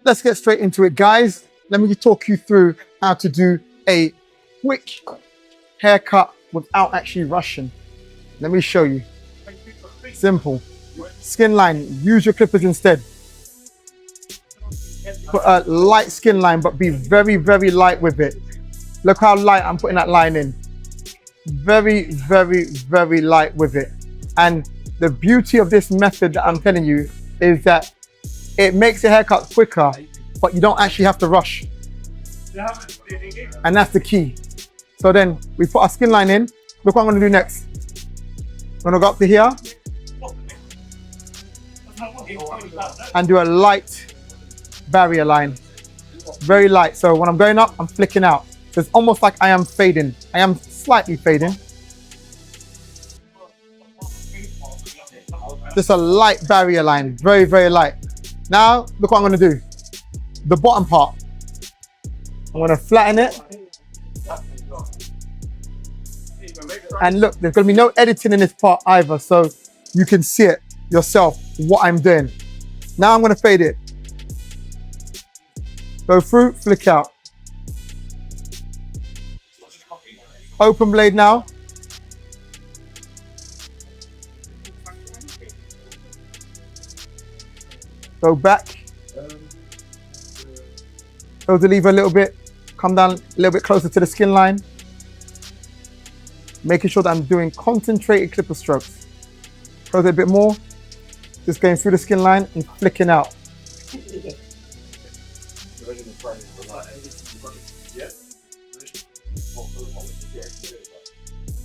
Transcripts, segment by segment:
let's get straight into it, guys. Let me talk you through how to do a quick haircut without actually rushing. Let me show you. Simple. Skin line, use your clippers instead. Put a light skin line, but be very, very light with it. Look how light I'm putting that line in. Very, very, very light with it. And the beauty of this method that I'm telling you is that it makes the haircut quicker, but you don't actually have to rush. And that's the key. So then we put our skin line in. Look what I'm gonna do next. I'm gonna go up to here and do a light barrier line. Very light. So when I'm going up, I'm flicking out. So it's almost like I am fading. I am slightly fading. Just a light barrier line. Very, very light. Now, look what I'm gonna do. The bottom part. I'm gonna flatten it. And look, there's gonna be no editing in this part either, so you can see it yourself, what I'm doing. Now I'm gonna fade it. Go through, flick out. Open blade now. Go back. Close the lever a little bit. Come down a little bit closer to the skin line. Making sure that I'm doing concentrated clipper strokes. Close it a bit more. Just going through the skin line and flicking out.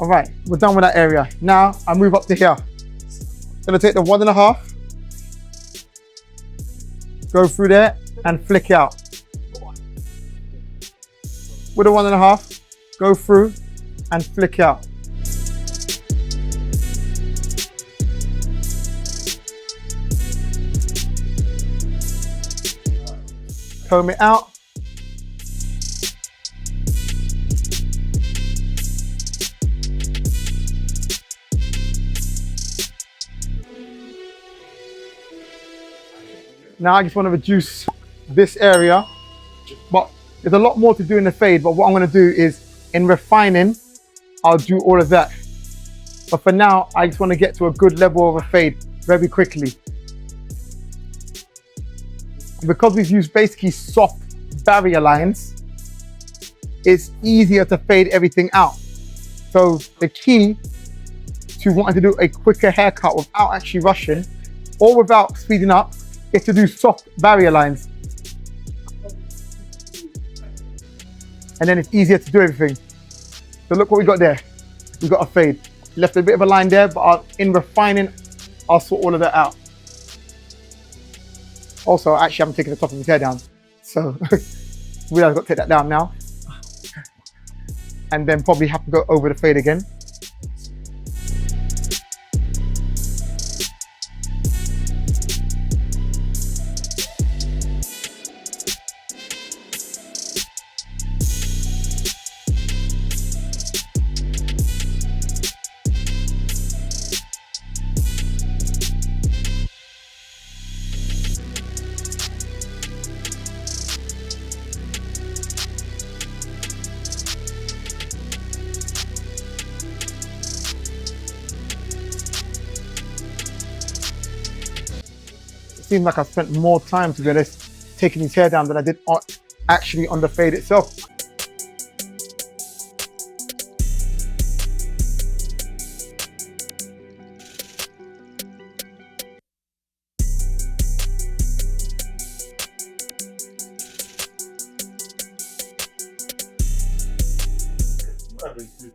All right, we're done with that area. Now I move up to here. Gonna take the 1.5, go through there and flick out. With the 1.5, go through and flick out. Comb it out. Now I just want to reduce this area, but there's a lot more to do in the fade, but what I'm going to do is, in refining, I'll do all of that. But for now, I just want to get to a good level of a fade very quickly. Because we've used basically soft barrier lines, it's easier to fade everything out. So the key to wanting to do a quicker haircut without actually rushing or without speeding up is to do soft barrier lines. And then it's easier to do everything. So look what we got there. We got a fade. Left a bit of a line there, but in refining, I'll sort all of that out. Also, I actually haven't taken the top of his hair down. So we have got to take that down now. And then probably have to go over the fade again. Seems like I spent more time, to be honest, taking his hair down than I did actually on the fade itself.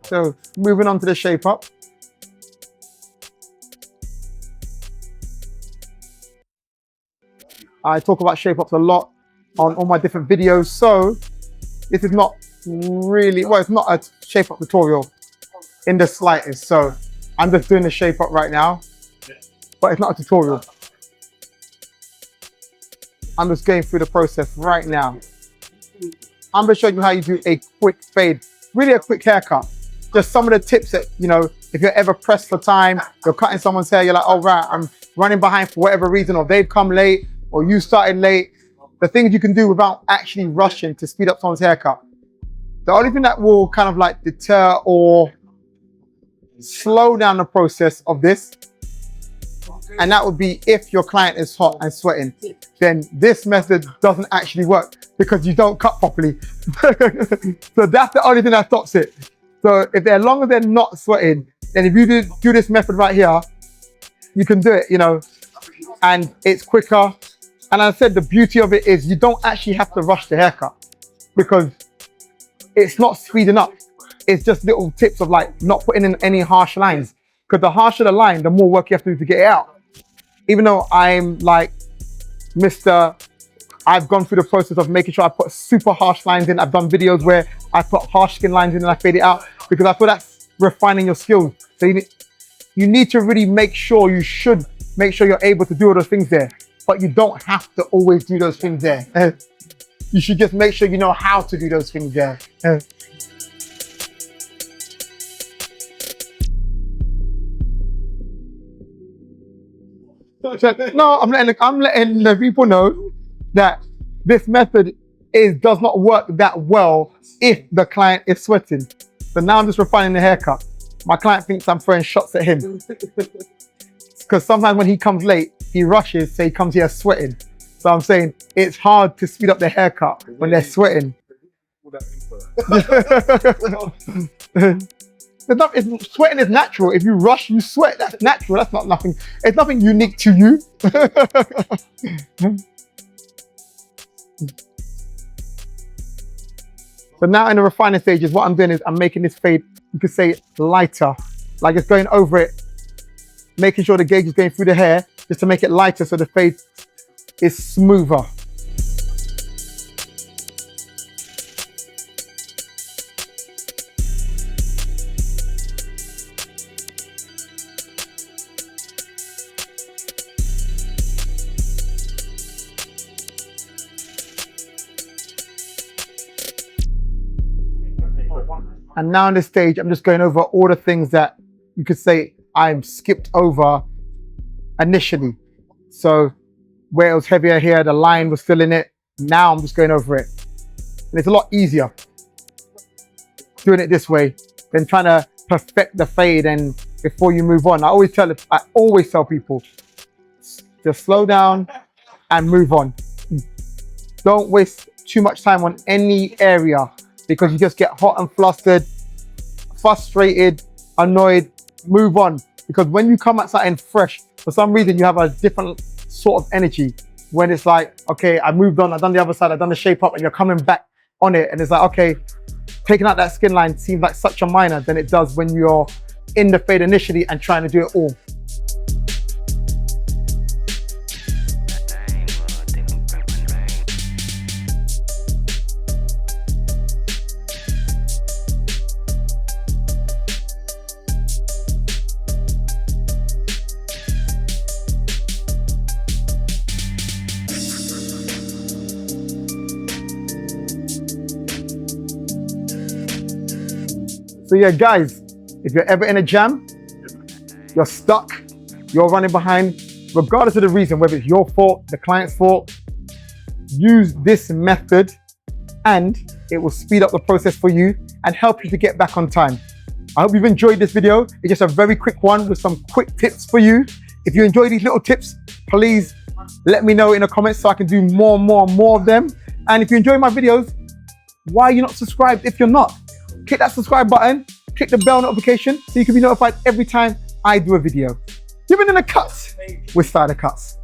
So moving on to the shape up. I talk about shape ups a lot on all my different videos, so this is not really, well, it's not a shape up tutorial in the slightest. So I'm just doing the shape up right now, but it's not a tutorial. I'm just going through the process right now. I'm gonna show you how you do a quick fade, really a quick haircut. Just some of the tips that, you know, if you're ever pressed for time, you're cutting someone's hair, you're like, oh right, I'm running behind for whatever reason, or they've come late, or you started late, the things you can do without actually rushing to speed up someone's haircut. The only thing that will kind of like deter or slow down the process of this, and that would be if your client is hot and sweating, then this method doesn't actually work because you don't cut properly. So that's the only thing that stops it. So if they're long as they're not sweating, then if you do this method right here, you can do it, you know, and it's quicker. And as I said, the beauty of it is you don't actually have to rush the haircut because it's not speeding up. It's just little tips of like not putting in any harsh lines, because the harsher the line, the more work you have to do to get it out. Even though I'm like I've gone through the process of making sure I put super harsh lines in. I've done videos where I put harsh skin lines in and I fade it out because I feel that's refining your skills. So you need to really make sure you're able to do all those things there, but you don't have to always do those things there. You should just make sure you know how to do those things there. No, I'm letting the people know that this method does not work that well if the client is sweating. So now I'm just refining the haircut. My client thinks I'm throwing shots at him. Because sometimes when he comes late, he rushes, so he comes here sweating. So I'm saying it's hard to speed up the haircut when they're sweating. Sweating is natural. If you rush, you sweat. That's natural. That's not nothing. It's nothing unique to you. So now in the refining stages, what I'm doing is I'm making this fade, you could say lighter, like it's going over it, making sure the gauge is going through the hair just to make it lighter so the fade is smoother. And now on this stage, I'm just going over all the things that you could say I'm skipped over initially. So where it was heavier here, the line was still in it. Now I'm just going over it. And it's a lot easier doing it this way than trying to perfect the fade and before you move on. I always tell people, just slow down and move on. Don't waste too much time on any area, because you just get hot and flustered, frustrated, annoyed, move on. Because when you come at something fresh, for some reason you have a different sort of energy. When it's like, okay, I moved on, I've done the other side, I've done the shape up, and you're coming back on it. And it's like, okay, taking out that skin line seems like such a minor than it does when you're in the fade initially and trying to do it all. So yeah, guys, if you're ever in a jam, you're stuck, you're running behind, regardless of the reason, whether it's your fault, the client's fault, use this method and it will speed up the process for you and help you to get back on time. I hope you've enjoyed this video. It's just a very quick one with some quick tips for you. If you enjoy these little tips, please let me know in the comments so I can do more of them. And if you enjoy my videos, why are you not subscribed if you're not? Click that subscribe button, click the bell notification so you can be notified every time I do a video. You've been in the cuts with SliderCuts.